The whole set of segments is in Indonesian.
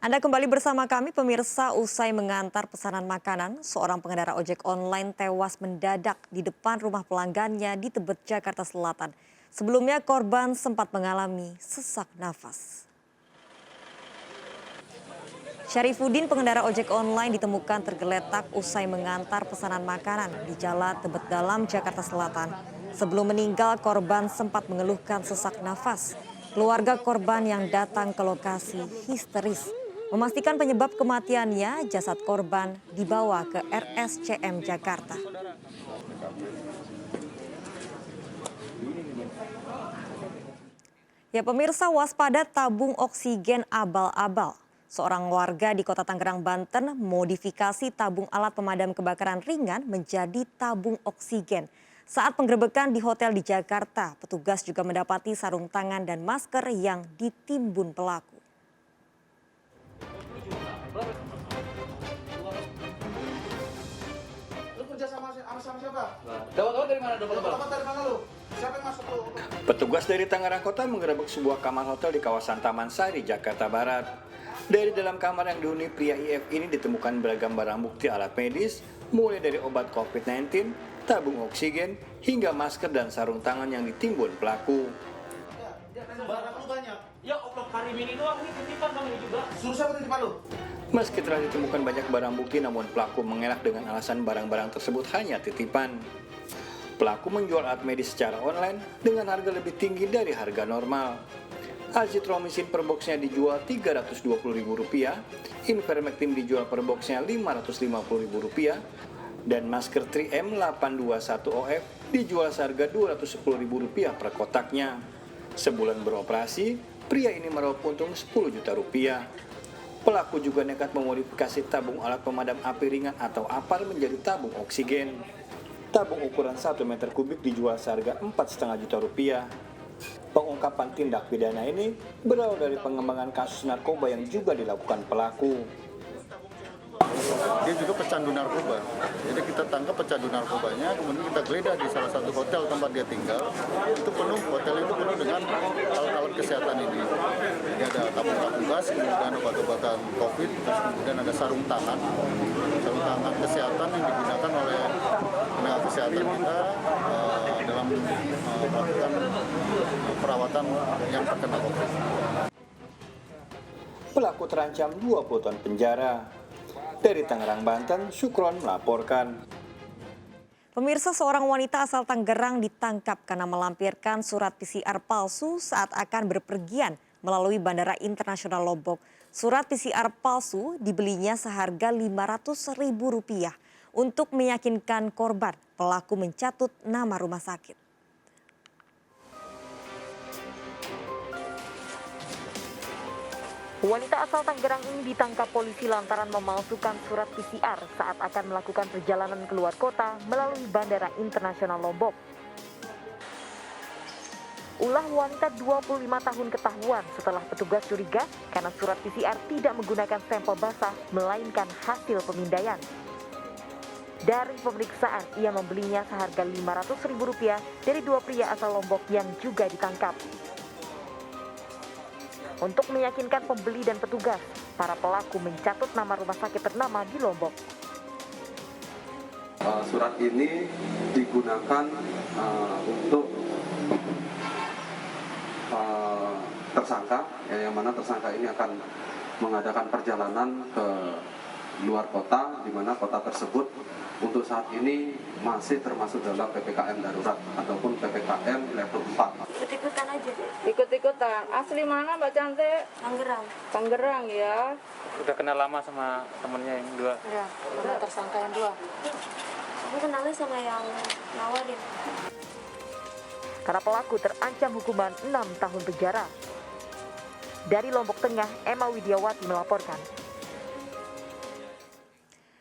Anda kembali bersama kami pemirsa. Usai mengantar pesanan makanan, seorang pengendara ojek online tewas mendadak di depan rumah pelanggannya di Tebet, Jakarta Selatan. Sebelumnya korban sempat mengalami sesak nafas. Syarifuddin, pengendara ojek online, ditemukan tergeletak usai mengantar pesanan makanan di Jalan Tebet Dalam, Jakarta Selatan. Sebelum meninggal, korban sempat mengeluhkan sesak nafas. Keluarga korban yang datang ke lokasi histeris. Memastikan penyebab kematiannya, jasad korban dibawa ke RSCM Jakarta. Ya pemirsa, waspada tabung oksigen abal-abal. Seorang warga di Kota Tangerang, Banten modifikasi tabung alat pemadam kebakaran ringan menjadi tabung oksigen. Saat penggerebekan di hotel di Jakarta, petugas juga mendapati sarung tangan dan masker yang ditimbun pelaku. Lu kerja sama siapa? Dapat dari mana? Dapat dari mana lu? Siapa yang masuk lu? Petugas dari Tangerang Kota menggerebek sebuah kamar hotel di kawasan Taman Sari, Jakarta Barat. Dari dalam kamar yang dihuni pria IF ini ditemukan beragam barang bukti alat medis, mulai dari obat COVID-19, tabung oksigen, hingga masker dan sarung tangan yang ditimbun pelaku. Barang lu banyak. Ya Allah, hari ini doang ini titipan kami juga. Suruh siapa titipan lu? Meski telah ditemukan banyak barang bukti, namun pelaku mengelak dengan alasan barang-barang tersebut hanya titipan. Pelaku menjual alat medis secara online dengan harga lebih tinggi dari harga normal. Azitromisin per boxnya dijual Rp320.000, Ivermectin dijual per boxnya Rp550.000, dan masker 3M 821OF dijual seharga Rp210.000 per kotaknya. Sebulan beroperasi, pria ini meraup untung Rp10 juta. Pelaku juga nekat memodifikasi tabung alat pemadam api ringan atau APAR menjadi tabung oksigen. Tabung ukuran 1 meter kubik dijual seharga Rp4,5 juta. Pengungkapan tindak pidana ini berawal dari pengembangan kasus narkoba yang juga dilakukan pelaku. Dia juga pecandu narkoba. Jadi kita tangkap pecandu narkobanya, kemudian kita geledah di salah satu hotel tempat dia tinggal. Itu penuh, hotel itu penuh dengan alat-alat kesehatan ini. Jadi ada tabung gas, kemudian obat-obatan COVID, terus kemudian ada sarung tangan kesehatan yang digunakan oleh tenaga kesehatan kita dalam melakukan perawatan yang terkena COVID. Pelaku terancam 20 tahun penjara. Dari Tangerang, Banten, Sukron melaporkan. Pemirsa, seorang wanita asal Tangerang ditangkap karena melampirkan surat PCR palsu saat akan berpergian melalui Bandara Internasional Lombok. Surat PCR palsu dibelinya seharga Rp500.000. Untuk meyakinkan korban, pelaku mencatut nama rumah sakit. Wanita asal Tangerang ini ditangkap polisi lantaran memalsukan surat PCR saat akan melakukan perjalanan keluar kota melalui Bandara Internasional Lombok. Ulah wanita 25 tahun ketahuan setelah petugas curiga karena surat PCR tidak menggunakan stempel basah melainkan hasil pemindaian. Dari pemeriksaan, ia membelinya seharga Rp500.000 dari dua pria asal Lombok yang juga ditangkap. Untuk meyakinkan pembeli dan petugas, para pelaku mencatut nama rumah sakit ternama di Lombok. Surat ini digunakan untuk tersangka, yang mana tersangka ini akan mengadakan perjalanan ke luar kota, di mana kota tersebut untuk saat ini masih termasuk dalam PPKM darurat ataupun PPKM level 4. Ikut-ikutan aja. Ikut-ikutan. Asli mana Mbak Cantik? Tangerang. Tangerang ya. Udah kenal lama sama temennya yang dua. Ya, sama tersangka yang dua. Aku kenalnya sama yang nawarin. Karena pelaku terancam hukuman 6 tahun penjara. Dari Lombok Tengah, Emma Widiawati melaporkan.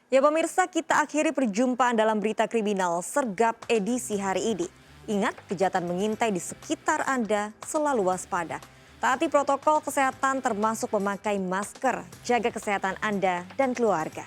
Ya pemirsa, kita akhiri perjumpaan dalam berita kriminal Sergap edisi hari ini. Ingat, kejahatan mengintai di sekitar Anda, selalu waspada. Taati protokol kesehatan termasuk memakai masker, jaga kesehatan Anda dan keluarga.